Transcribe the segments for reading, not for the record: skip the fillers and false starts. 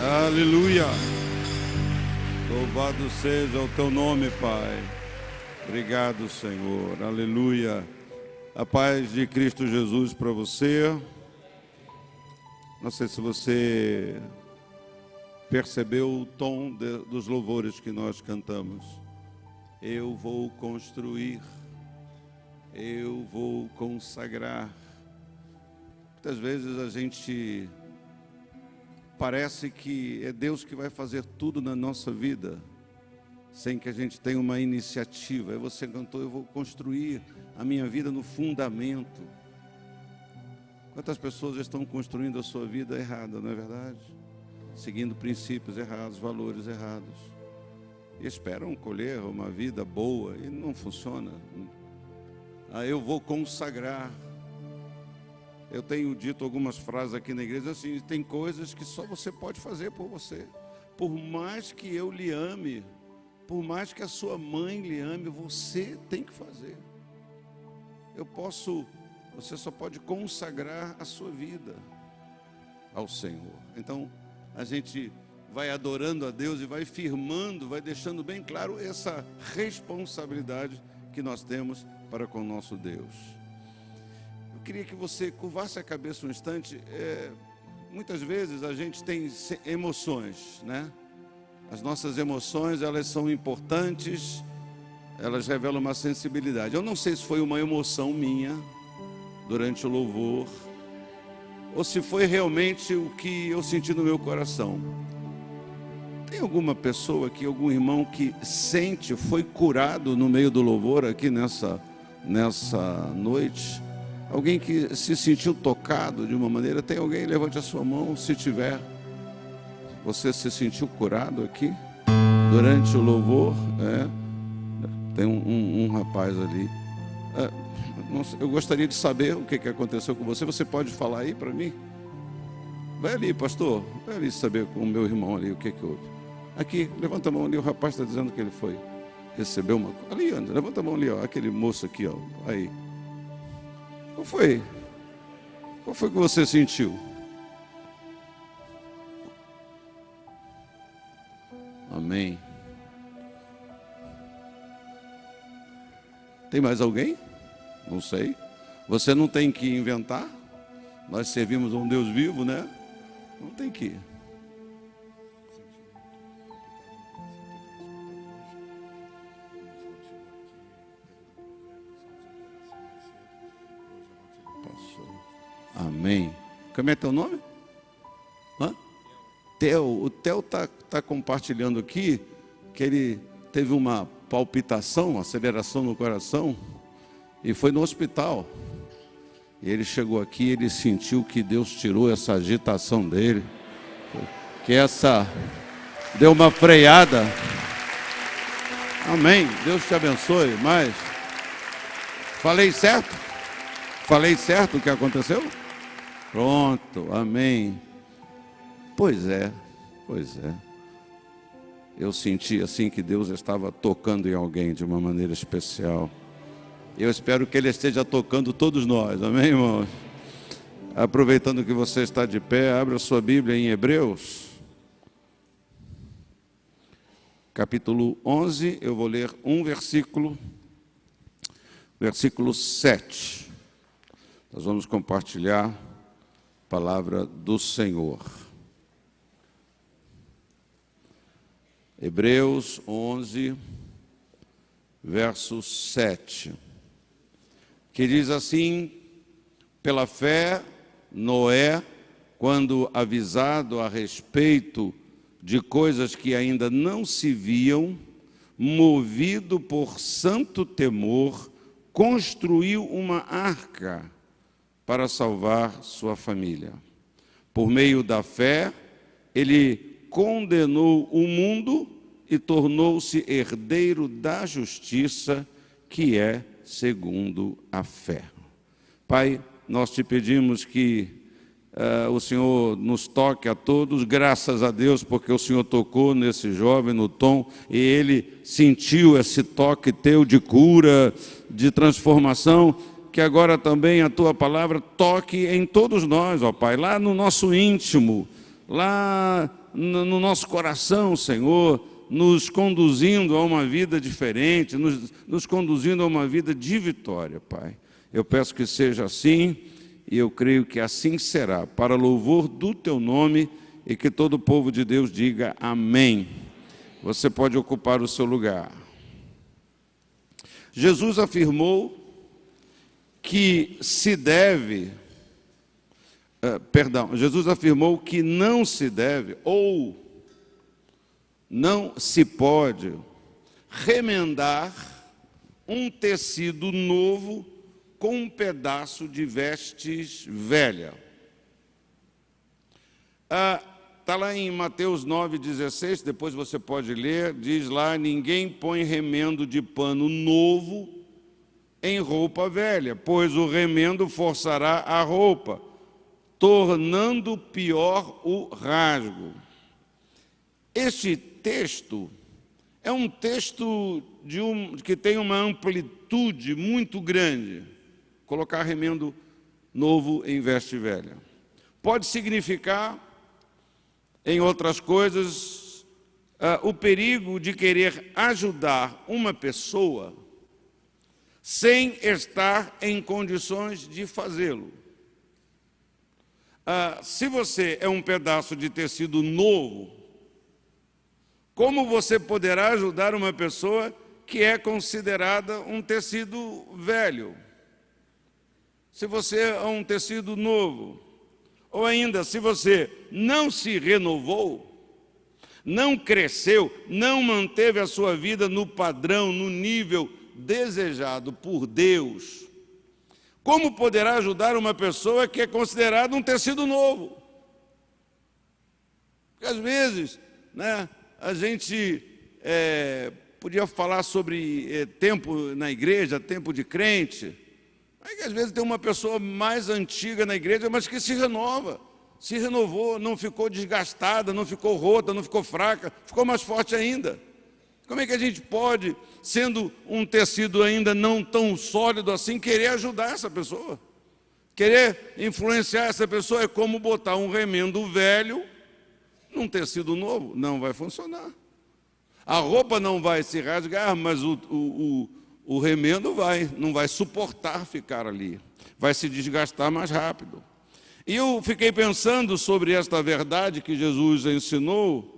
Aleluia. Louvado seja o teu nome, Pai. Obrigado, Senhor. Aleluia. A paz de Cristo Jesus para você. Não sei se você percebeu o tom dos louvores que nós cantamos. Eu vou construir, eu vou consagrar. Muitas vezes a gente parece que é Deus que vai fazer tudo na nossa vida, sem que a gente tenha uma iniciativa. Aí você cantou, eu vou construir a minha vida no fundamento. Quantas pessoas estão construindo a sua vida errada, não é verdade? Seguindo princípios errados, valores errados. E esperam colher uma vida boa e não funciona. Eu vou consagrar. Eu tenho dito algumas frases aqui na igreja assim, tem coisas que só você pode fazer por você. Por mais que eu lhe ame, por mais que a sua mãe lhe ame, você tem que fazer. Você só pode consagrar a sua vida ao Senhor. Então, a gente vai adorando a Deus e vai firmando, vai deixando bem claro essa responsabilidade que nós temos para com o nosso Deus. Eu queria que você curvasse a cabeça um instante. Muitas vezes a gente tem emoções, né? As nossas emoções, elas são importantes, elas revelam uma sensibilidade. Eu não sei se foi uma emoção minha durante o louvor, ou se foi realmente o que eu senti no meu coração. Tem alguma pessoa aqui, algum irmão que sente, foi curado no meio do louvor aqui nessa noite? Alguém que se sentiu tocado de uma maneira? Tem alguém? Levante a sua mão, se tiver. Você se sentiu curado aqui durante o louvor? Tem um rapaz ali. Eu gostaria de saber o que aconteceu com você. Você pode falar aí para mim? Vai ali, pastor. Vai ali saber com o meu irmão ali o que houve. Aqui, levanta a mão ali. O rapaz está dizendo que ele foi receber uma coisa. Ali, André, levanta a mão ali, ó. Aquele moço aqui, ó. Aí. Qual foi? Qual foi que você sentiu? Amém. Tem mais alguém? Não sei. Você não tem que inventar. Nós servimos a um Deus vivo, né? Não tem que. Amém. Como é teu nome? Theo. O Theo está compartilhando aqui que ele teve uma palpitação, uma aceleração no coração e foi no hospital. E ele chegou aqui, ele sentiu que Deus tirou essa agitação dele, que deu uma freada. Amém. Deus te abençoe. Mas falei certo? Falei certo o que aconteceu? Pronto, amém. Pois é. Eu senti assim que Deus estava tocando em alguém de uma maneira especial. Eu espero que Ele esteja tocando todos nós, amém, irmãos? Aproveitando que você está de pé, abra a sua Bíblia em Hebreus, capítulo 11, eu vou ler um versículo 7. Nós vamos compartilhar a palavra do Senhor. Hebreus 11, verso 7, que diz assim: pela fé, Noé, quando avisado a respeito de coisas que ainda não se viam, movido por santo temor, construiu uma arca para salvar sua família. Por meio da fé, ele condenou o mundo e tornou-se herdeiro da justiça, que é segundo a fé. Pai, nós te pedimos que o Senhor nos toque a todos, graças a Deus, porque o Senhor tocou nesse jovem, no Tom, e ele sentiu esse toque teu de cura, de transformação, que agora também a tua palavra toque em todos nós, ó Pai, lá no nosso íntimo, lá no nosso coração, Senhor, nos conduzindo a uma vida diferente, nos conduzindo a uma vida de vitória, Pai. Eu peço que seja assim, e eu creio que assim será, para louvor do Teu nome, e que todo o povo de Deus diga amém. Você pode ocupar o seu lugar. Jesus afirmou que Jesus afirmou que não se deve, ou não se pode, remendar um tecido novo com um pedaço de vestes velha. Está lá em Mateus 9,16, depois você pode ler, diz lá: ninguém põe remendo de pano novo em roupa velha, pois o remendo forçará a roupa, tornando pior o rasgo. Este texto é um texto que tem uma amplitude muito grande. Colocar remendo novo em veste velha pode significar, em outras coisas, o perigo de querer ajudar uma pessoa sem estar em condições de fazê-lo. Se você é um pedaço de tecido novo, como você poderá ajudar uma pessoa que é considerada um tecido velho? Se você é um tecido novo, ou ainda, se você não se renovou, não cresceu, não manteve a sua vida no padrão, no nível desejado por Deus, como poderá ajudar uma pessoa que é considerada um tecido novo? Porque às vezes, né, a gente podia falar sobre tempo na igreja, tempo de crente. Aí, às vezes tem uma pessoa mais antiga na igreja, mas que se renovou, não ficou desgastada, não ficou rota, não ficou fraca, ficou mais forte ainda. Como é que a gente pode, sendo um tecido ainda não tão sólido assim, querer ajudar essa pessoa? Querer influenciar essa pessoa é como botar um remendo velho num tecido novo. Não vai funcionar. A roupa não vai se rasgar, mas o remendo não vai suportar ficar ali, vai se desgastar mais rápido. E eu fiquei pensando sobre esta verdade que Jesus ensinou,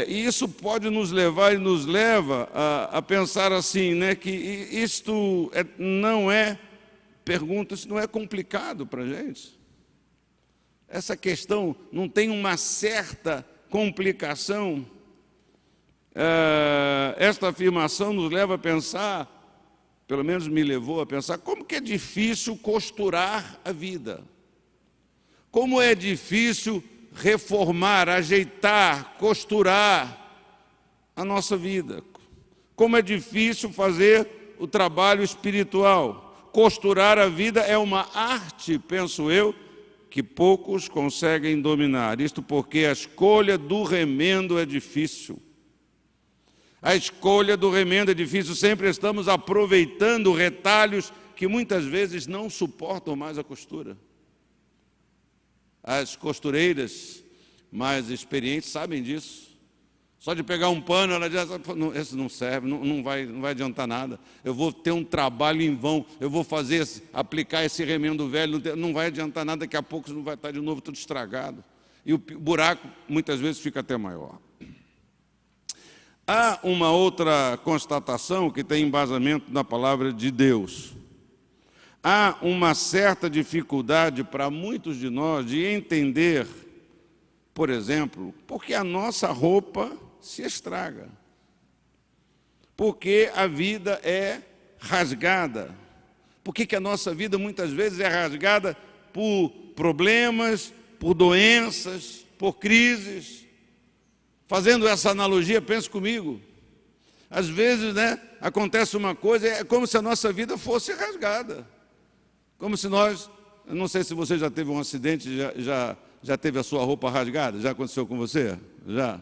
e isso pode nos levar e nos leva a pensar assim, né, que isto não é pergunta, isso não é complicado para a gente. Essa questão não tem uma certa complicação. Esta afirmação nos leva a pensar, pelo menos me levou a pensar, como que é difícil costurar a vida. Como é difícil reformar, ajeitar, costurar a nossa vida. Como é difícil fazer o trabalho espiritual. Costurar a vida é uma arte, penso eu, que poucos conseguem dominar. Isto porque a escolha do remendo é difícil. A escolha do remendo é difícil, sempre estamos aproveitando retalhos que muitas vezes não suportam mais a costura. As costureiras mais experientes sabem disso. Só de pegar um pano, ela diz: esse não serve, não vai adiantar nada. Eu vou ter um trabalho em vão, eu vou aplicar esse remendo velho, não vai adiantar nada, daqui a pouco não vai estar de novo tudo estragado. E o buraco muitas vezes fica até maior. Há uma outra constatação que tem embasamento na palavra de Deus. Há uma certa dificuldade para muitos de nós de entender, por exemplo, porque a nossa roupa se estraga. Porque a vida é rasgada. Porque que a nossa vida muitas vezes é rasgada por problemas, por doenças, por crises. Fazendo essa analogia, pense comigo. Às vezes, né, acontece uma coisa, é como se a nossa vida fosse rasgada. Como se nós, eu não sei se você já teve um acidente, já teve a sua roupa rasgada, já aconteceu com você? Já?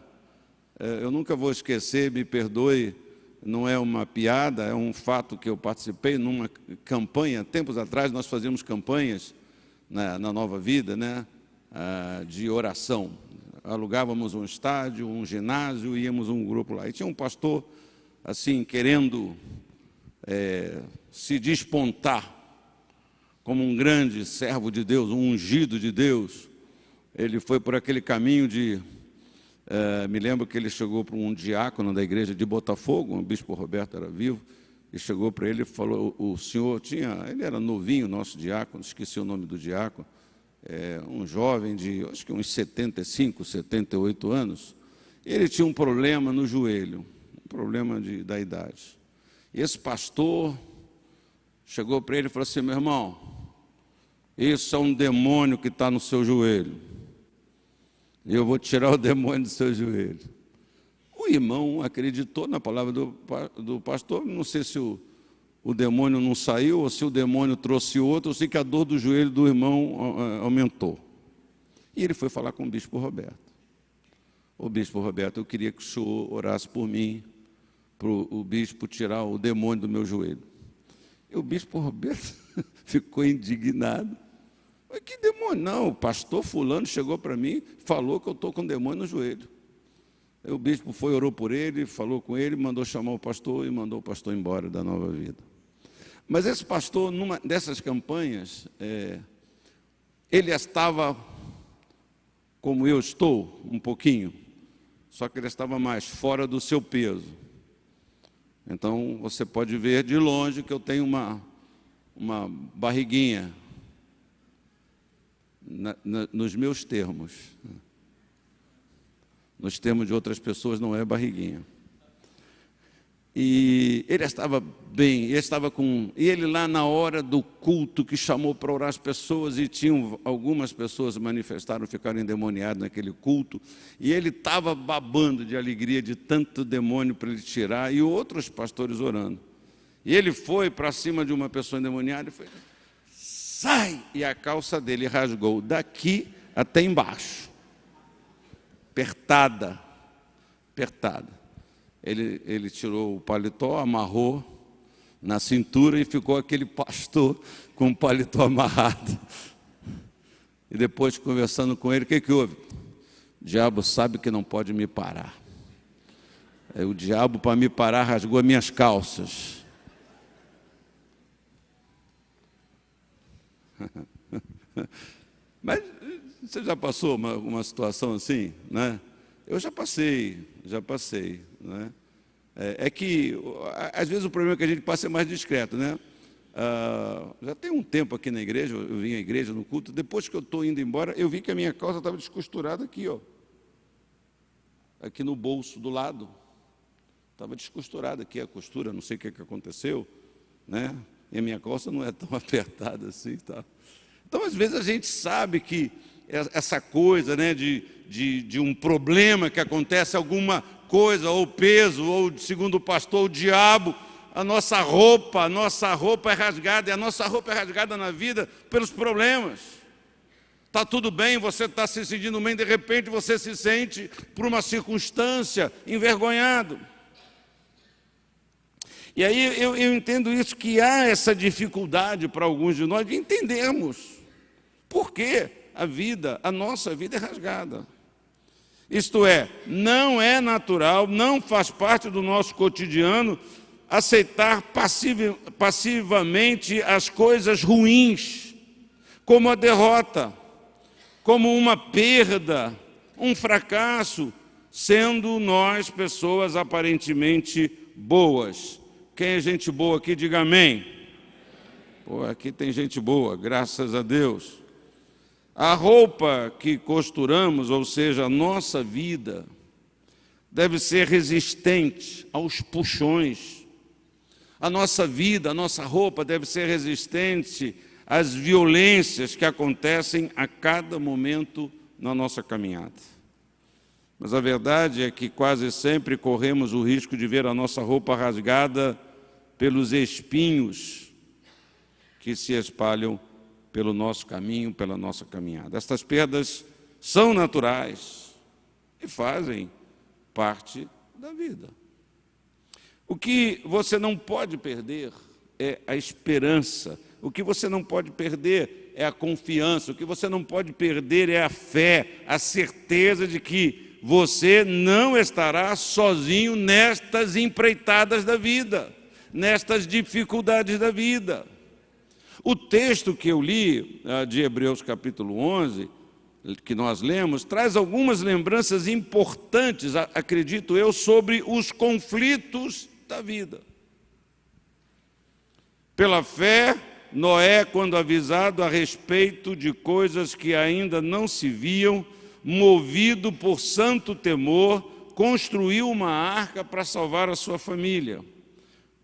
Eu nunca vou esquecer, me perdoe, não é uma piada, é um fato que eu participei numa campanha, tempos atrás nós fazíamos campanhas na Nova Vida, né? de oração. Alugávamos um estádio, um ginásio, íamos um grupo lá. E tinha um pastor, assim, querendo se despontar como um grande servo de Deus, um ungido de Deus. Ele foi por aquele caminho de... me lembro que ele chegou para um diácono da igreja de Botafogo, o bispo Roberto era vivo, e chegou para ele e falou, o senhor tinha... Ele era novinho, nosso diácono, esqueci o nome do diácono, um jovem de, acho que uns 75, 78 anos, e ele tinha um problema no joelho, um problema da idade. E esse pastor chegou para ele e falou assim, meu irmão, isso é um demônio que está no seu joelho, e eu vou tirar o demônio do seu joelho. O irmão acreditou na palavra do pastor, não sei se o demônio não saiu, ou se o demônio trouxe outro, eu sei que a dor do joelho do irmão aumentou. E ele foi falar com o bispo Roberto. O bispo Roberto, eu queria que o senhor orasse por mim, para o bispo tirar o demônio do meu joelho. E o bispo Roberto ficou indignado. Mas que demônio? Não, o pastor fulano chegou para mim, falou que eu estou com demônio no joelho. Aí o bispo foi, orou por ele, falou com ele, mandou chamar o pastor e mandou o pastor embora da Nova Vida. Mas esse pastor, numa dessas campanhas, ele estava como eu estou, um pouquinho, só que ele estava mais fora do seu peso. Então, você pode ver de longe que eu tenho uma barriguinha nos meus termos. Nos termos de outras pessoas, não é barriguinha. E ele estava bem, e ele lá na hora do culto que chamou para orar as pessoas, e tinham algumas pessoas manifestaram, ficaram endemoniadas naquele culto, e ele estava babando de alegria de tanto demônio para ele tirar, e outros pastores orando. E ele foi para cima de uma pessoa endemoniada e foi, sai! E a calça dele rasgou daqui até embaixo, apertada. Ele tirou o paletó, amarrou na cintura e ficou aquele pastor com o paletó amarrado. E depois, conversando com ele, o que houve? O diabo sabe que não pode me parar. Aí, o diabo, para me parar, rasgou as minhas calças. Mas você já passou uma situação assim, né? Eu já passei, né? É que, às vezes, o problema é que a gente passa é mais discreto, né? Já tem um tempo aqui na igreja, eu vim à igreja no culto, depois que eu estou indo embora, eu vi que a minha calça estava descosturada aqui, ó. Aqui no bolso do lado. Estava descosturada aqui a costura, não sei o que aconteceu, né? E a minha calça não é tão apertada assim, tá? Então, às vezes, a gente sabe que essa coisa, né, de um problema que acontece, alguma coisa, ou peso, ou, segundo o pastor, o diabo, a nossa roupa é rasgada, e a nossa roupa é rasgada na vida pelos problemas. Está tudo bem, você está se sentindo bem, de repente você se sente, por uma circunstância, envergonhado. E aí eu entendo isso, que há essa dificuldade para alguns de nós de entendermos por que a nossa vida é rasgada. Isto é, não é natural, não faz parte do nosso cotidiano aceitar passivamente as coisas ruins, como a derrota, como uma perda, um fracasso, sendo nós pessoas aparentemente boas. Quem é gente boa aqui, diga amém. Pô, aqui tem gente boa, graças a Deus. A roupa que costuramos, ou seja, a nossa vida, deve ser resistente aos puxões. A nossa vida, a nossa roupa deve ser resistente às violências que acontecem a cada momento na nossa caminhada. Mas a verdade é que quase sempre corremos o risco de ver a nossa roupa rasgada pelos espinhos que se espalham pelo nosso caminho, pela nossa caminhada. Estas perdas são naturais e fazem parte da vida. O que você não pode perder é a esperança O que você não pode perder é a confiança, o que você não pode perder é a fé, a certeza de que você não estará sozinho nestas empreitadas da vida, nestas dificuldades da vida. O texto que eu li, de Hebreus capítulo 11, que nós lemos, traz algumas lembranças importantes, acredito eu, sobre os conflitos da vida. Pela fé, Noé, quando avisado a respeito de coisas que ainda não se viam, movido por santo temor, construiu uma arca para salvar a sua família.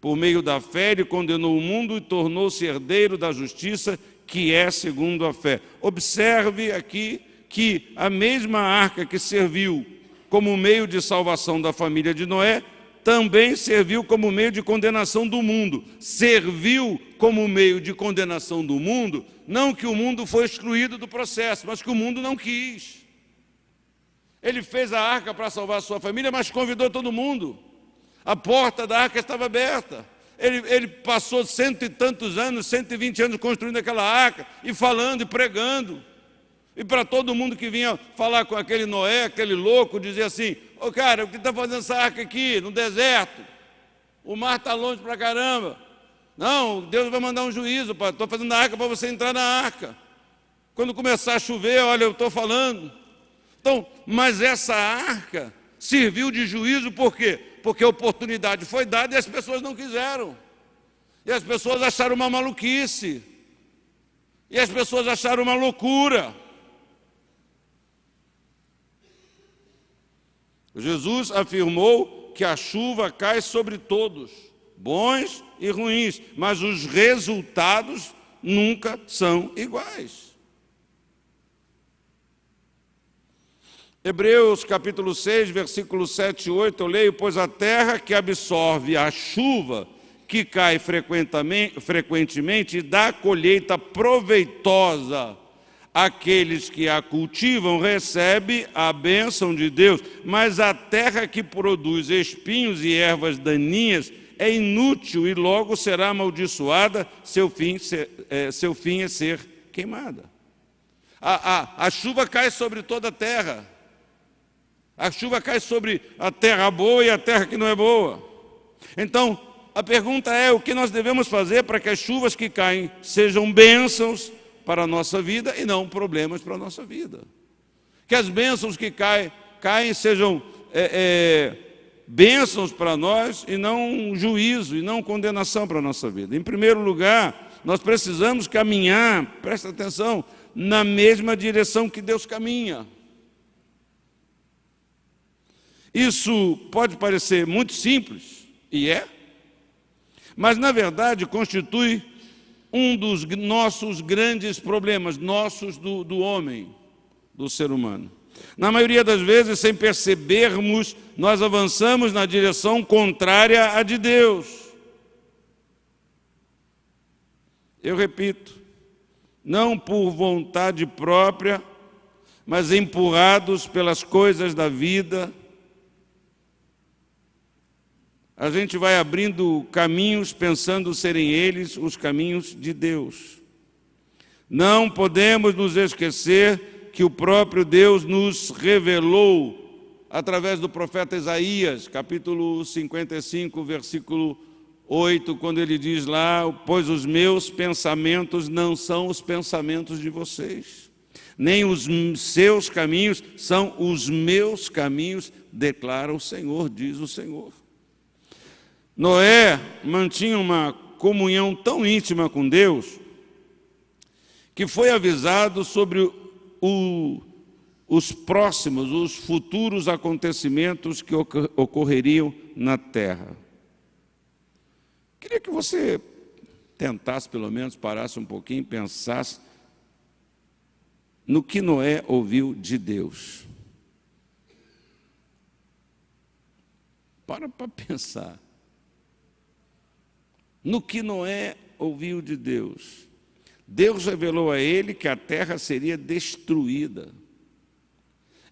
Por meio da fé, ele condenou o mundo e tornou-se herdeiro da justiça, que é segundo a fé. Observe aqui que a mesma arca que serviu como meio de salvação da família de Noé, também serviu como meio de condenação do mundo. Serviu como meio de condenação do mundo, não que o mundo foi excluído do processo, mas que o mundo não quis. Ele fez a arca para salvar a sua família, mas convidou todo mundo. A porta da arca estava aberta. Ele passou 100 e tantos anos, 120 anos construindo aquela arca, e falando e pregando. E para todo mundo que vinha falar com aquele Noé, aquele louco, dizia assim: ô cara, o que está fazendo essa arca aqui, no deserto? O mar está longe para caramba. Não, Deus vai mandar um juízo, estou fazendo a arca para você entrar na arca. Quando começar a chover, olha, eu estou falando. Então, mas essa arca serviu de juízo por quê? Porque a oportunidade foi dada e as pessoas não quiseram. E as pessoas acharam uma maluquice. E as pessoas acharam uma loucura. Jesus afirmou que a chuva cai sobre todos, bons e ruins, mas os resultados nunca são iguais. Hebreus capítulo 6, versículos 7 e 8, eu leio: pois a terra que absorve a chuva que cai frequentemente dá colheita proveitosa. Aqueles que a cultivam recebem a bênção de Deus, mas a terra que produz espinhos e ervas daninhas é inútil e logo será amaldiçoada, seu fim é ser queimada. A chuva cai sobre toda a terra. A chuva cai sobre a terra boa e a terra que não é boa. Então, a pergunta é: o que nós devemos fazer para que as chuvas que caem sejam bênçãos para a nossa vida e não problemas para a nossa vida? Que as bênçãos que caem sejam bênçãos para nós e não juízo, e não condenação para a nossa vida. Em primeiro lugar, nós precisamos caminhar, presta atenção, na mesma direção que Deus caminha. Isso pode parecer muito simples, e mas na verdade constitui um dos nossos grandes problemas, nossos do homem, do ser humano. Na maioria das vezes, sem percebermos, nós avançamos na direção contrária à de Deus. Eu repito, não por vontade própria, mas empurrados pelas coisas da vida, a gente vai abrindo caminhos pensando serem eles os caminhos de Deus. Não podemos nos esquecer que o próprio Deus nos revelou através do profeta Isaías, capítulo 55, versículo 8, quando ele diz lá: pois os meus pensamentos não são os pensamentos de vocês, nem os seus caminhos são os meus caminhos, declara o Senhor, diz o Senhor. Noé mantinha uma comunhão tão íntima com Deus que foi avisado sobre os próximos, os futuros acontecimentos que ocorreriam na terra. Queria que você tentasse, pelo menos, parasse um pouquinho e pensasse no que Noé ouviu de Deus. Para pensar. No que Noé ouviu de Deus. Deus revelou a ele que a terra seria destruída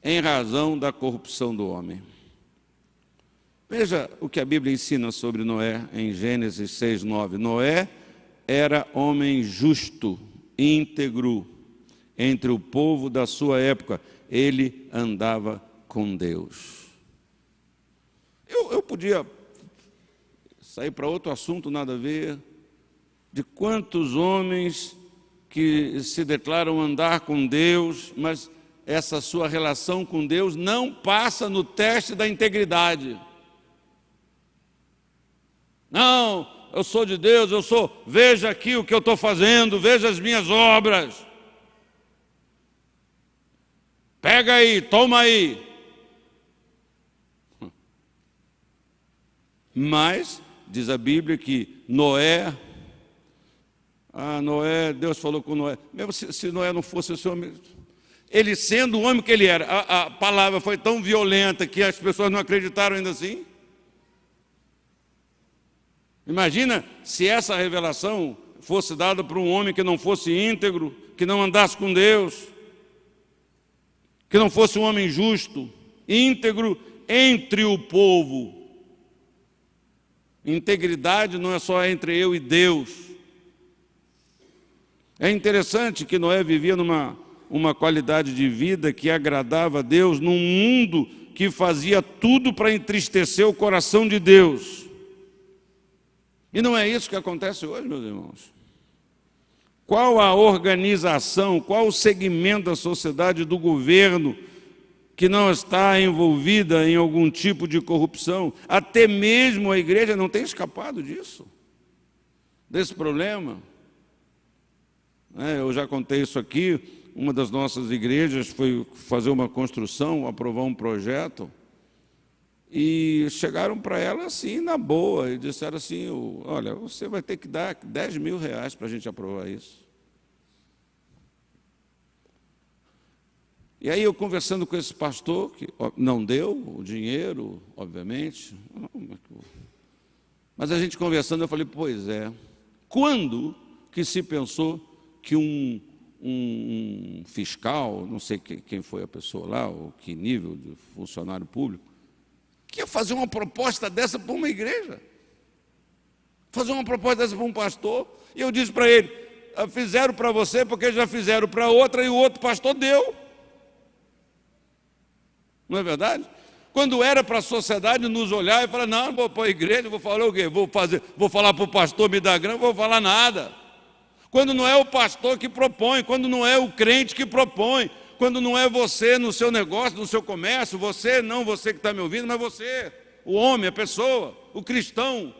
em razão da corrupção do homem. Veja o que a Bíblia ensina sobre Noé em Gênesis 6:9. Noé era homem justo, íntegro, entre o povo da sua época. Ele andava com Deus. Eu podia sair para outro assunto, nada a ver, de quantos homens que se declaram andar com Deus, mas essa sua relação com Deus não passa no teste da integridade. Não, eu sou de Deus, veja aqui o que eu estou fazendo, veja as minhas obras. Pega aí, toma aí. Mas, diz a Bíblia que Noé, Deus falou com Noé, mesmo se Noé não fosse esse homem, ele sendo o homem que ele era, a palavra foi tão violenta que as pessoas não acreditaram ainda assim. Imagina se essa revelação fosse dada para um homem que não fosse íntegro, que não andasse com Deus, que não fosse um homem justo, íntegro entre o povo. Integridade não é só entre eu e Deus. É interessante que Noé vivia uma qualidade de vida que agradava a Deus num mundo que fazia tudo para entristecer o coração de Deus. E não é isso que acontece hoje, meus irmãos. Qual a organização, qual o segmento da sociedade, do governo, que não está envolvida em algum tipo de corrupção? Até mesmo a igreja não tem escapado disso, desse problema. Eu já contei isso aqui, uma das nossas igrejas foi fazer uma construção, aprovar um projeto, e chegaram para ela assim, na boa, e disseram assim, olha, você vai ter que dar 10 mil reais para a gente aprovar isso. E aí eu conversando com esse pastor, que não deu o dinheiro, obviamente, mas a gente conversando, eu falei, pois é, quando que se pensou que um fiscal, não sei quem foi a pessoa lá, ou que nível de funcionário público, que ia fazer uma proposta dessa para uma igreja, fazer uma proposta dessa para um pastor? E eu disse para ele, fizeram para você porque já fizeram para outra e o outro pastor deu. Não é verdade? Quando era para a sociedade nos olhar e falar, não, vou para a igreja, vou falar o quê? Vou falar para o pastor me dar grana, não vou falar nada. Quando não é o pastor que propõe, quando não é o crente que propõe, quando não é você no seu negócio, no seu comércio, não você que está me ouvindo, mas você, o homem, a pessoa, o cristão,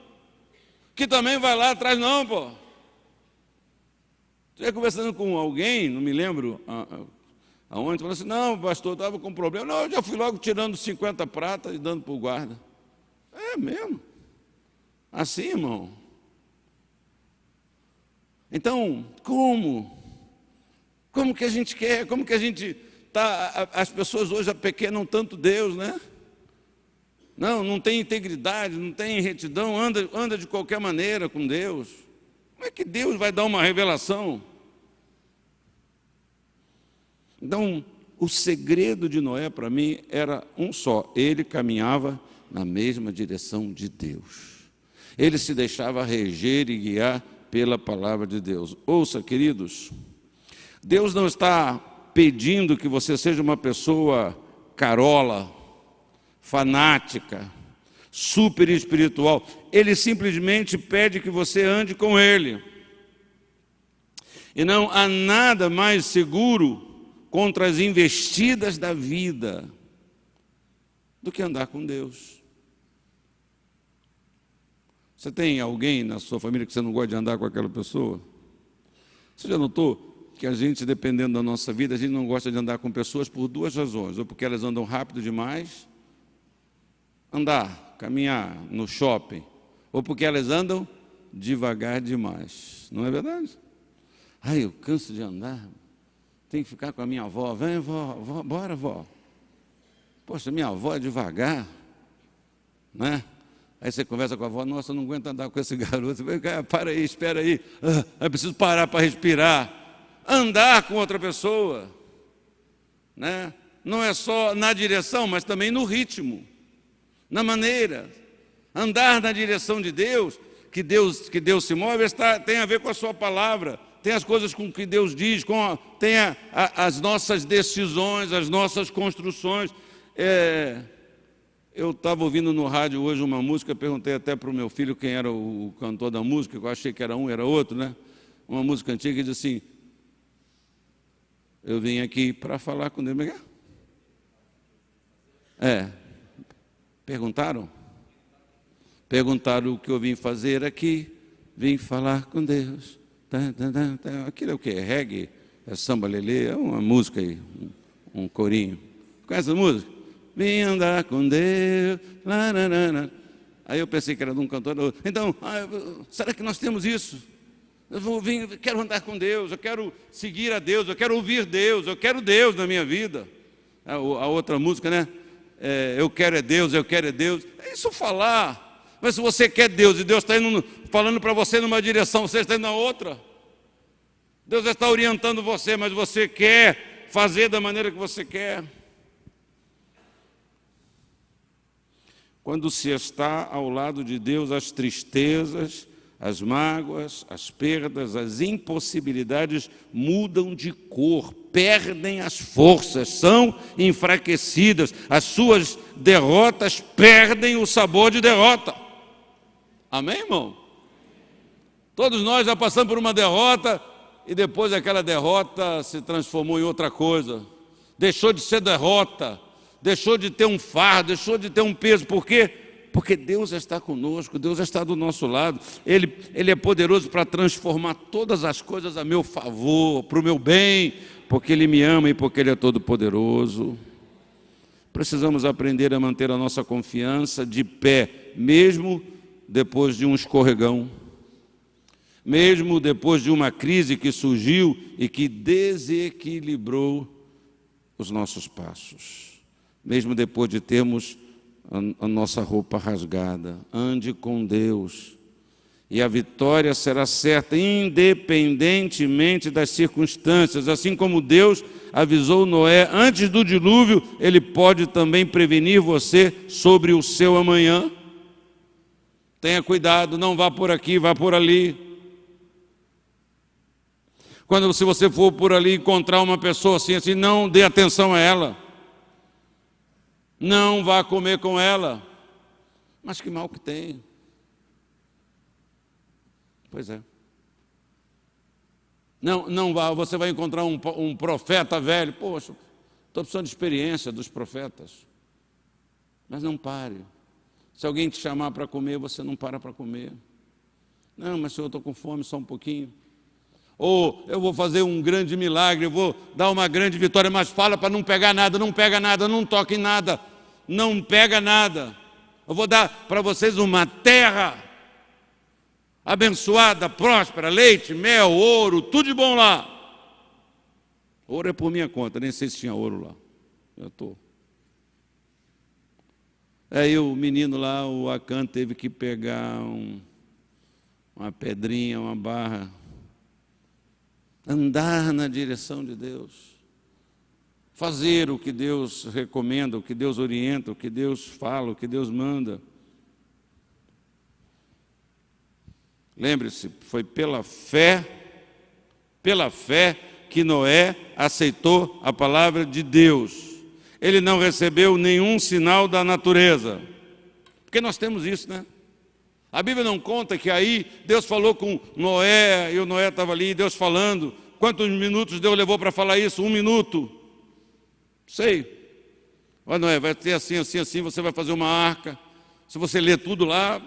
que também vai lá atrás, não, pô. Estive conversando com alguém, não me lembro aonde, falou assim, não, pastor, estava com problema. Não, eu já fui logo tirando 50 pratas e dando para o guarda. É mesmo? Assim, irmão? Então, como? Como que a gente quer? Como que a gente está? As pessoas hoje apequenam tanto Deus, né? Não tem integridade, não tem retidão, anda de qualquer maneira com Deus. Como é que Deus vai dar uma revelação? Então, o segredo de Noé para mim era um só: ele caminhava na mesma direção de Deus. Ele se deixava reger e guiar pela palavra de Deus. Ouça, queridos, Deus não está pedindo que você seja uma pessoa carola, fanática, super espiritual. Ele simplesmente pede que você ande com Ele. E não há nada mais seguro contra as investidas da vida do que andar com Deus. Você tem alguém na sua família que você não gosta de andar com aquela pessoa? Você já notou que a gente, dependendo da nossa vida, a gente não gosta de andar com pessoas por duas razões: ou porque elas andam rápido demais, caminhar no shopping, ou porque elas andam devagar demais. Não é verdade? Ai, eu canso de andar, tenho que ficar com a minha avó. Vem, vó, bora, vó. Poxa, minha avó é devagar, né? Aí você conversa com a avó, nossa, eu não aguento andar com esse garoto. Para aí, espera aí, eu preciso parar para respirar. Andar com outra pessoa, né? Não é só na direção, mas também no ritmo, na maneira. Andar na direção de Deus que Deus se move, tem a ver com a sua palavra, tem as coisas com que Deus diz, tem as nossas decisões, as nossas construções. Eu estava ouvindo no rádio hoje uma música, perguntei até para o meu filho quem era o cantor da música, eu achei que era um, era outro, né? Uma música antiga que diz assim: eu vim aqui para falar com Deus. Perguntaram o que eu vim fazer aqui, vim falar com Deus. Aquilo é o quê? É reggae? É samba lelê? É uma música aí, um corinho. Conhece a música? Vim andar com Deus. Aí eu pensei que era de um cantor. Então, será que nós temos isso? Quero andar com Deus, eu quero seguir a Deus, eu quero ouvir Deus, eu quero Deus na minha vida. A outra música, né? Eu quero é Deus, eu quero é Deus. É isso falar. Mas se você quer Deus e Deus está falando para você numa direção, você está indo na outra. Deus está orientando você, mas você quer fazer da maneira que você quer. Quando se está ao lado de Deus, as tristezas, as mágoas, as perdas, as impossibilidades mudam de cor, perdem as forças, são enfraquecidas, as suas derrotas perdem o sabor de derrota. Amém, irmão? Todos nós já passamos por uma derrota e depois aquela derrota se transformou em outra coisa. Deixou de ser derrota, deixou de ter um fardo, deixou de ter um peso. Por quê? Porque Deus está conosco, Deus está do nosso lado. Ele é poderoso para transformar todas as coisas a meu favor, para o meu bem, porque Ele me ama e porque Ele é todo poderoso. Precisamos aprender a manter a nossa confiança de pé, mesmo depois de um escorregão, mesmo depois de uma crise que surgiu e que desequilibrou os nossos passos, mesmo depois de termos a nossa roupa rasgada. Ande com Deus e a vitória será certa, independentemente das circunstâncias. Assim como Deus avisou Noé antes do dilúvio, Ele pode também prevenir você sobre o seu amanhã. Tenha cuidado, não vá por aqui, vá por ali. Se você for por ali encontrar uma pessoa assim, não dê atenção a ela. Não vá comer com ela. Mas que mal que tem. Pois é. Não vá, você vai encontrar um profeta velho. Poxa, estou precisando de experiência dos profetas. Mas não pare. Se alguém te chamar para comer, você não para comer. Não, mas senhor, eu estou com fome só um pouquinho. Ou eu vou fazer um grande milagre, eu vou dar uma grande vitória, mas fala para não pegar nada, não pega nada, não toque em nada, não pega nada. Eu vou dar para vocês uma terra abençoada, próspera, leite, mel, ouro, tudo de bom lá. Ouro é por minha conta, nem sei se tinha ouro lá. Eu estou. Aí o menino lá, o Acan, teve que pegar uma pedrinha, uma barra, andar na direção de Deus, fazer o que Deus recomenda, o que Deus orienta, o que Deus fala, o que Deus manda. Lembre-se, foi pela fé que Noé aceitou a palavra de Deus. Ele não recebeu nenhum sinal da natureza. Porque nós temos isso, né? A Bíblia não conta que aí Deus falou com Noé, e o Noé estava ali, Deus falando. Quantos minutos Deus levou para falar isso? 1 minuto. Sei. Olha, Noé, vai ter assim, assim, assim, você vai fazer uma arca. Se você ler tudo lá,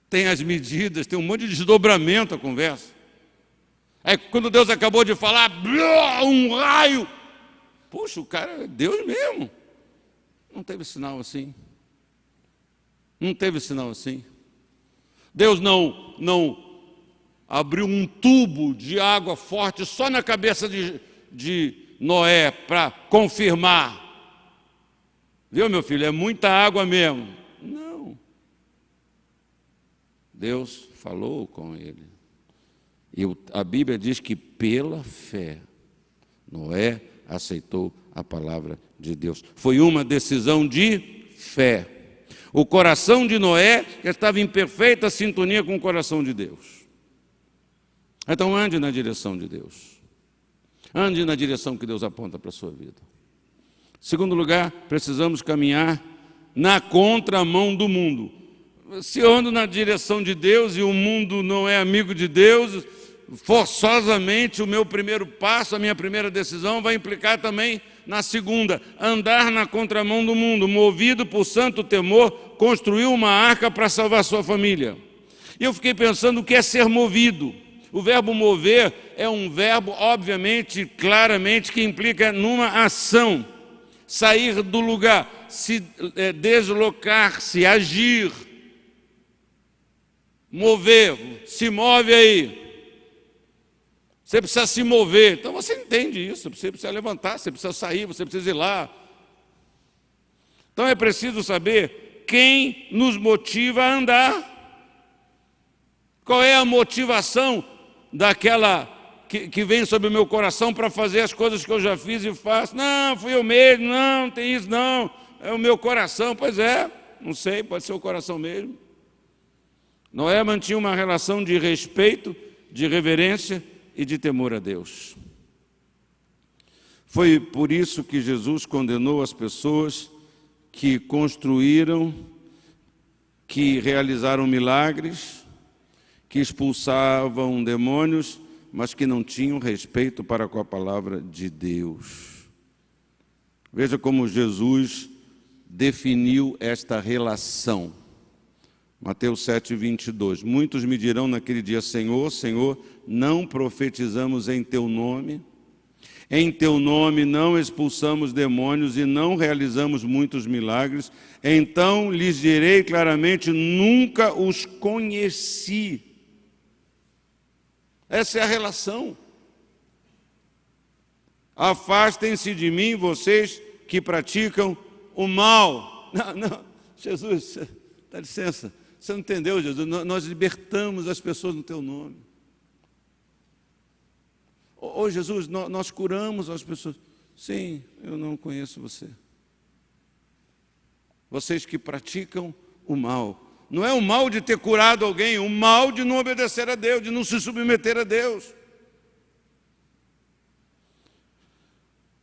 tem as medidas, tem um monte de desdobramento a conversa. Aí quando Deus acabou de falar, um raio. Puxa, o cara é Deus mesmo. Não teve sinal assim. Não teve sinal assim. Deus não abriu um tubo de água forte só na cabeça de Noé para confirmar. Viu, meu filho? É muita água mesmo. Não. Deus falou com ele. E a Bíblia diz que pela fé, Noé aceitou a palavra de Deus. Foi uma decisão de fé. O coração de Noé estava em perfeita sintonia com o coração de Deus. Então ande na direção de Deus. Ande na direção que Deus aponta para a sua vida. Segundo lugar, precisamos caminhar na contramão do mundo. Se eu ando na direção de Deus e o mundo não é amigo de Deus, forçosamente o meu primeiro passo, a minha primeira decisão vai implicar também na segunda, andar na contramão do mundo, movido por santo temor, construiu uma arca para salvar sua família. E eu fiquei pensando o que é ser movido. O verbo mover é um verbo, obviamente, claramente, que implica numa ação, sair do lugar, se deslocar-se, agir, mover, se move aí. Você precisa se mover, então você entende isso, você precisa levantar, você precisa sair, você precisa ir lá. Então é preciso saber quem nos motiva a andar. Qual é a motivação daquela que vem sobre o meu coração para fazer as coisas que eu já fiz e faço? Não, fui eu mesmo, não tem isso não, é o meu coração. Pois é, não sei, pode ser o coração mesmo. Noé mantinha uma relação de respeito, de reverência e de temor a Deus. Foi por isso que Jesus condenou as pessoas que construíram, que realizaram milagres, que expulsavam demônios, mas que não tinham respeito para com a palavra de Deus. Veja como Jesus definiu esta relação. Mateus 7:22. Muitos me dirão naquele dia: Senhor, Senhor, não profetizamos em Teu nome? Em Teu nome não expulsamos demônios e não realizamos muitos milagres? Então lhes direi claramente: nunca os conheci. Essa é a relação. Afastem-se de mim, vocês que praticam o mal. Não, Jesus, dá licença. Você não entendeu, Jesus? Nós libertamos as pessoas no Teu nome. Ô Jesus, nós curamos as pessoas. Sim, eu não conheço você. Vocês que praticam o mal. Não é o mal de ter curado alguém, o mal de não obedecer a Deus, de não se submeter a Deus.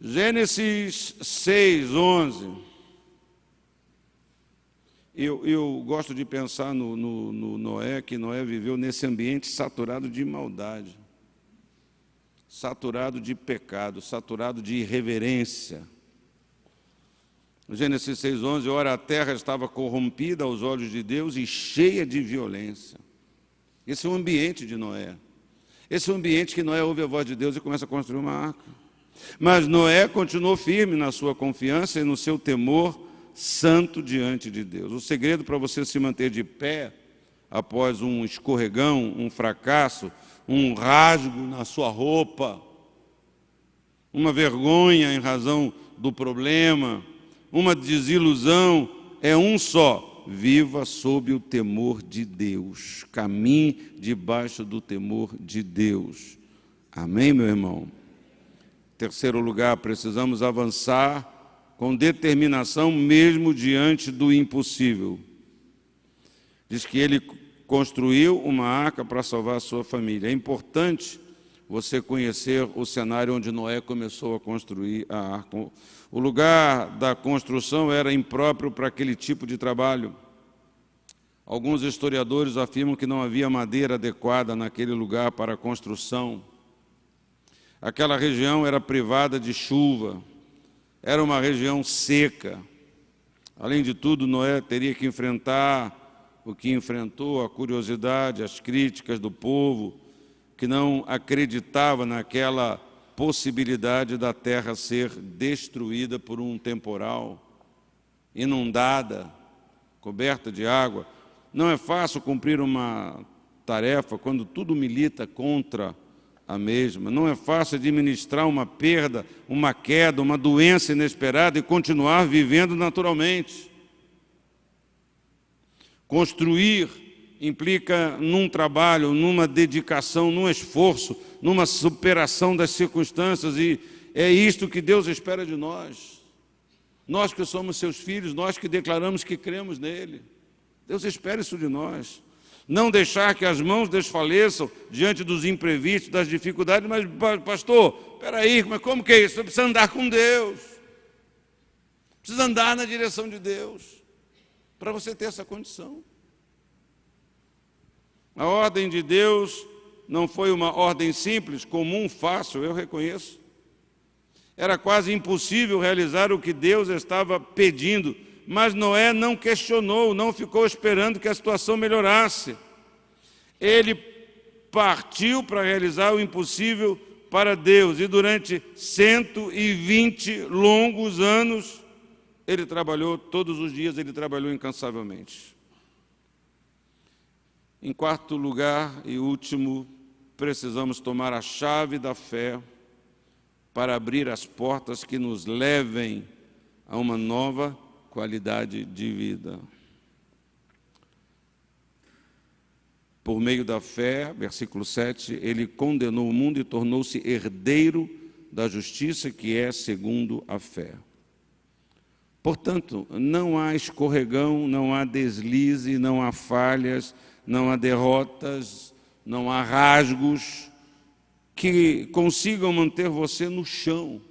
Gênesis 6:11. Eu gosto de pensar no Noé, que Noé viveu nesse ambiente saturado de maldade, saturado de pecado, saturado de irreverência. Gênesis 6:11, ora a terra estava corrompida aos olhos de Deus e cheia de violência. Esse é o ambiente de Noé. Esse é o ambiente que Noé ouve a voz de Deus e começa a construir uma arca. Mas Noé continuou firme na sua confiança e no seu temor santo diante de Deus. O segredo para você se manter de pé após um escorregão, um fracasso, um rasgo na sua roupa, uma vergonha em razão do problema, uma desilusão, é um só: viva sob o temor de Deus, caminhe debaixo do temor de Deus. Amém, meu irmão? Terceiro lugar, precisamos avançar com determinação mesmo diante do impossível. Diz que ele construiu uma arca para salvar a sua família. É importante você conhecer o cenário onde Noé começou a construir a arca. O lugar da construção era impróprio para aquele tipo de trabalho. Alguns historiadores afirmam que não havia madeira adequada naquele lugar para a construção. Aquela região era privada de chuva, era uma região seca. Além de tudo, Noé teria que enfrentar o que enfrentou, a curiosidade, as críticas do povo, que não acreditava naquela possibilidade da terra ser destruída por um temporal, inundada, coberta de água. Não é fácil cumprir uma tarefa quando tudo milita contra a mesma. Não é fácil administrar uma perda, uma queda, uma doença inesperada e continuar vivendo naturalmente. Construir implica num trabalho, numa dedicação, num esforço, numa superação das circunstâncias, e é isto que Deus espera de nós. Nós que somos seus filhos, nós que declaramos que cremos nele. Deus espera isso de nós. Não deixar que as mãos desfaleçam diante dos imprevistos, das dificuldades. Mas, pastor, espera aí, mas como que é isso? Você precisa andar com Deus. Precisa andar na direção de Deus, para você ter essa condição. A ordem de Deus não foi uma ordem simples, comum, fácil, eu reconheço. Era quase impossível realizar o que Deus estava pedindo, mas Noé não questionou, não ficou esperando que a situação melhorasse. Ele partiu para realizar o impossível para Deus, e durante 120 longos anos, ele trabalhou, todos os dias ele trabalhou incansavelmente. Em quarto lugar e último, precisamos tomar a chave da fé para abrir as portas que nos levem a uma nova qualidade de vida. Por meio da fé, versículo 7, ele condenou o mundo e tornou-se herdeiro da justiça que é segundo a fé. Portanto, não há escorregão, não há deslize, não há falhas, não há derrotas, não há rasgos que consigam manter você no chão,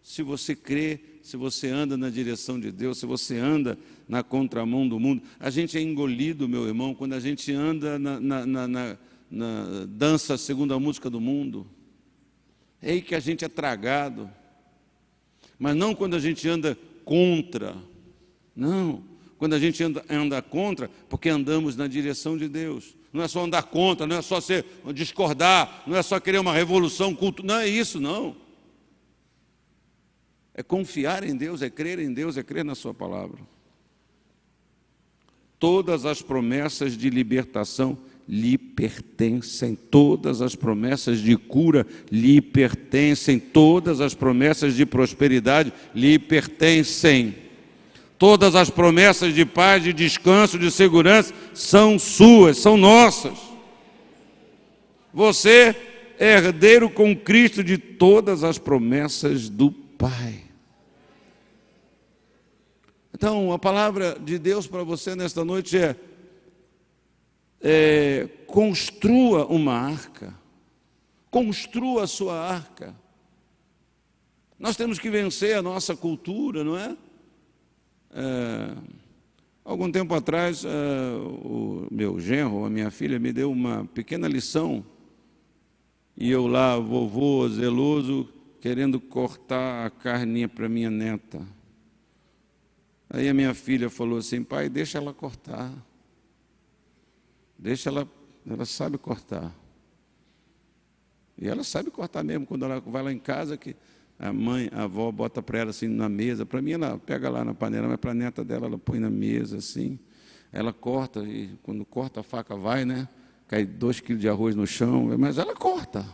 se você crê, se você anda na direção de Deus, se você anda na contramão do mundo. A gente é engolido, meu irmão, quando a gente anda na dança segundo a música do mundo. É aí que a gente é tragado. Mas não quando a gente anda contra. Não, quando a gente anda contra, porque andamos na direção de Deus. Não é só andar contra, não é só discordar, não é só querer uma revolução cultural, não é isso, não. É confiar em Deus, é crer em Deus, é crer na sua palavra. Todas as promessas de libertação lhe pertencem, todas as promessas de cura lhe pertencem, todas as promessas de prosperidade lhe pertencem. Todas as promessas de paz, de descanso, de segurança são suas, são nossas. Você é herdeiro com Cristo de todas as promessas do Pai. Então, a palavra de Deus para você nesta noite é construa uma arca. Construa a sua arca. Nós temos que vencer a nossa cultura, não é? Algum tempo atrás, o meu genro, a minha filha, me deu uma pequena lição, e eu lá, vovô, zeloso, querendo cortar a carninha para minha neta. Aí a minha filha falou assim: pai, deixa ela cortar, deixa ela sabe cortar. E ela sabe cortar mesmo, quando ela vai lá em casa, que a avó bota para ela assim na mesa. Para mim ela pega lá na panela, mas para a neta dela ela põe na mesa assim. Ela corta, e quando corta a faca vai, né? Cai 2 quilos de arroz no chão, mas ela corta.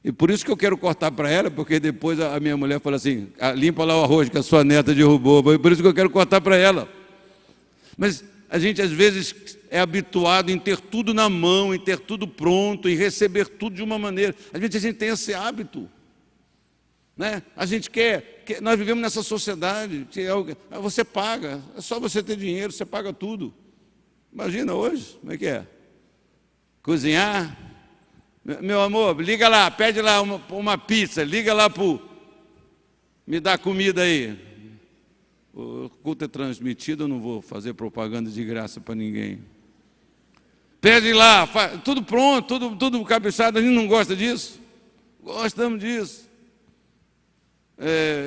E por isso que eu quero cortar para ela, porque depois a minha mulher fala assim: limpa lá o arroz que a sua neta derrubou. Por isso que eu quero cortar para ela. Mas a gente às vezes é habituado em ter tudo na mão, em ter tudo pronto, em receber tudo de uma maneira. Às vezes a gente tem esse hábito, né? A gente nós vivemos nessa sociedade que você paga, é só você ter dinheiro, você paga tudo. Imagina hoje, como é que é? Cozinhar, meu amor, liga lá, pede lá uma pizza, liga lá me dá comida aí. O culto é transmitido, eu não vou fazer propaganda de graça para ninguém. Pede lá, tudo pronto, tudo caprichado. A gente não gosta disso? Gostamos disso.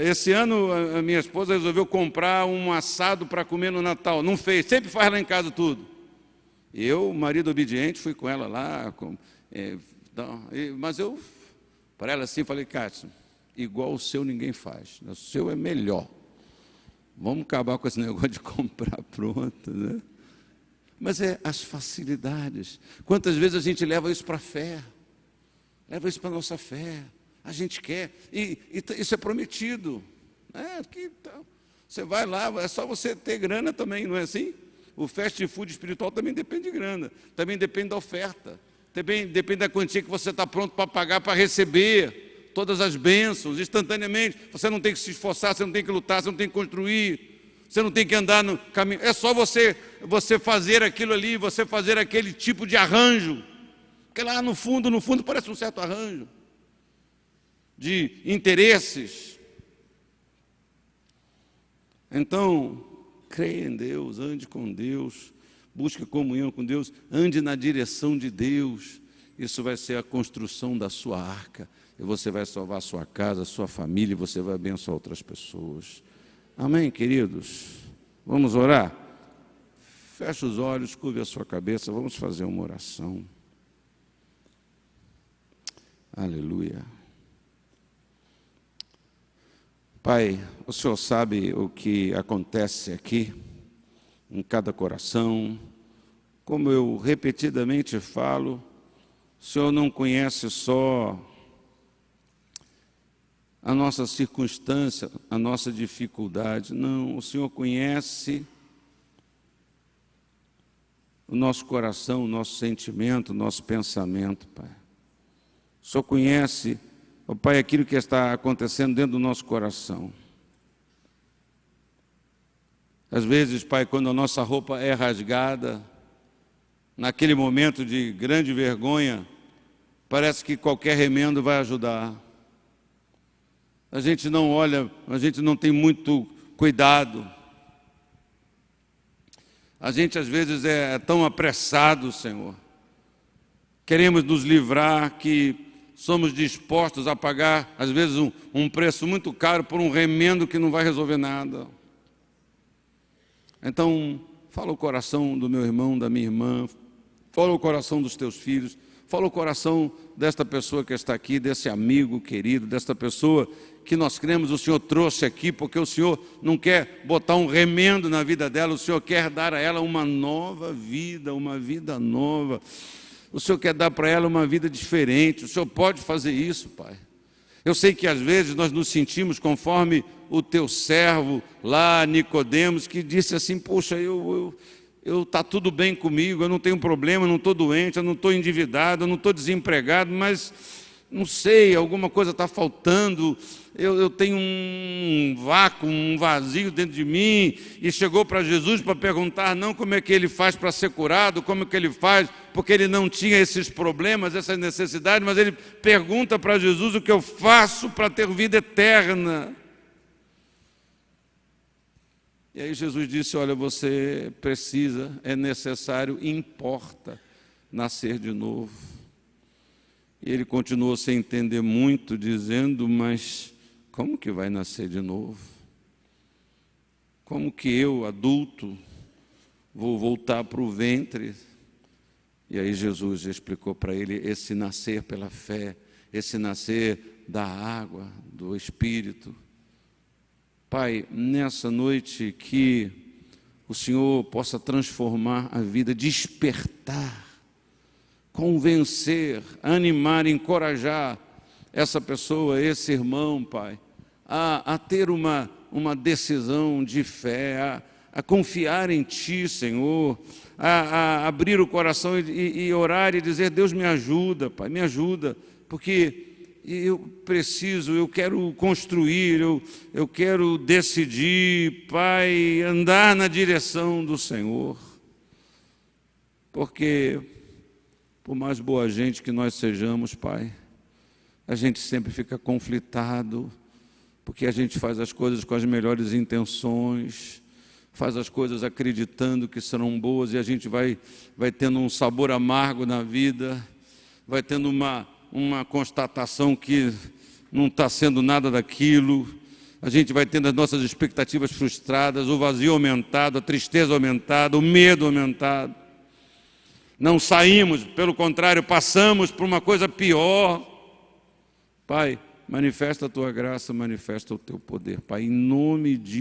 Esse ano a minha esposa resolveu comprar um assado para comer no Natal. Não fez, sempre faz lá em casa tudo. Eu, marido obediente, fui com ela lá. Mas eu, para ela assim, falei: Cátia, igual o seu ninguém faz. O seu é melhor. Vamos acabar com esse negócio de comprar pronto, né? Mas as facilidades. Quantas vezes a gente leva isso para a fé? Leva isso para a nossa fé. A gente quer. E isso é prometido. Você vai lá, é só você ter grana também, não é assim? O fast food espiritual também depende de grana. Também depende da oferta. Também depende da quantia que você está pronto para pagar, para receber. todas as bênçãos, instantaneamente. Você não tem que se esforçar, você não tem que lutar, você não tem que construir, você não tem que andar no caminho. É só você fazer aquilo ali, você fazer aquele tipo de arranjo. Porque lá no fundo parece um certo arranjo de interesses. Então, creia em Deus, ande com Deus, busque comunhão com Deus, ande na direção de Deus. Isso vai ser a construção da sua arca. E você vai salvar a sua casa, a sua família, e você vai abençoar outras pessoas. Amém, queridos? Vamos orar? Feche os olhos, curve a sua cabeça, vamos fazer uma oração. Aleluia. Pai, o Senhor sabe o que acontece aqui, em cada coração. Como eu repetidamente falo, o Senhor não conhece só a nossa circunstância, a nossa dificuldade. Não, o Senhor conhece o nosso coração, o nosso sentimento, o nosso pensamento, Pai. O Senhor conhece, ó Pai, aquilo que está acontecendo dentro do nosso coração. Às vezes, Pai, quando a nossa roupa é rasgada, naquele momento de grande vergonha, parece que qualquer remendo vai ajudar. A gente não olha, a gente não tem muito cuidado. A gente às vezes é tão apressado, Senhor. Queremos nos livrar que somos dispostos a pagar, às vezes, um preço muito caro por um remendo que não vai resolver nada. Então, fala o coração do meu irmão, da minha irmã, fala o coração dos teus filhos, fala o coração desta pessoa que está aqui, desse amigo querido, desta pessoa que nós cremos o Senhor trouxe aqui, porque o Senhor não quer botar um remendo na vida dela, o Senhor quer dar a ela uma nova vida, uma vida nova. O Senhor quer dar para ela uma vida diferente, o Senhor pode fazer isso, Pai. Eu sei que às vezes nós nos sentimos conforme o teu servo lá, Nicodemos, que disse assim, poxa, está tudo bem comigo, eu não tenho problema, eu não estou doente, eu não estou endividado, eu não estou desempregado, mas não sei, alguma coisa está faltando, eu tenho um vácuo, um vazio dentro de mim, e chegou para Jesus para perguntar, não como é que ele faz para ser curado, como é que ele faz, porque ele não tinha esses problemas, essas necessidades, mas ele pergunta para Jesus o que eu faço para ter vida eterna. E aí Jesus disse, olha, você precisa, é necessário, importa nascer de novo. E ele continuou sem entender muito, dizendo, mas como que vai nascer de novo? Como que eu, adulto, vou voltar para o ventre? E aí Jesus explicou para ele, esse nascer pela fé, esse nascer da água, do Espírito. Pai, nessa noite que o Senhor possa transformar a vida, despertar, convencer, animar, encorajar essa pessoa, esse irmão, Pai, a ter uma decisão de fé, a confiar em Ti, Senhor, a abrir o coração e orar e dizer, Deus me ajuda, Pai, me ajuda, porque eu preciso, eu quero construir, eu quero decidir, Pai, andar na direção do Senhor, porque por mais boa gente que nós sejamos, Pai, a gente sempre fica conflitado, porque a gente faz as coisas com as melhores intenções, faz as coisas acreditando que serão boas e a gente vai tendo um sabor amargo na vida, vai tendo uma constatação que não está sendo nada daquilo, a gente vai tendo as nossas expectativas frustradas, o vazio aumentado, a tristeza aumentada, o medo aumentado. Não saímos, pelo contrário, passamos por uma coisa pior. Pai, manifesta a Tua graça, manifesta o Teu poder, Pai, em nome de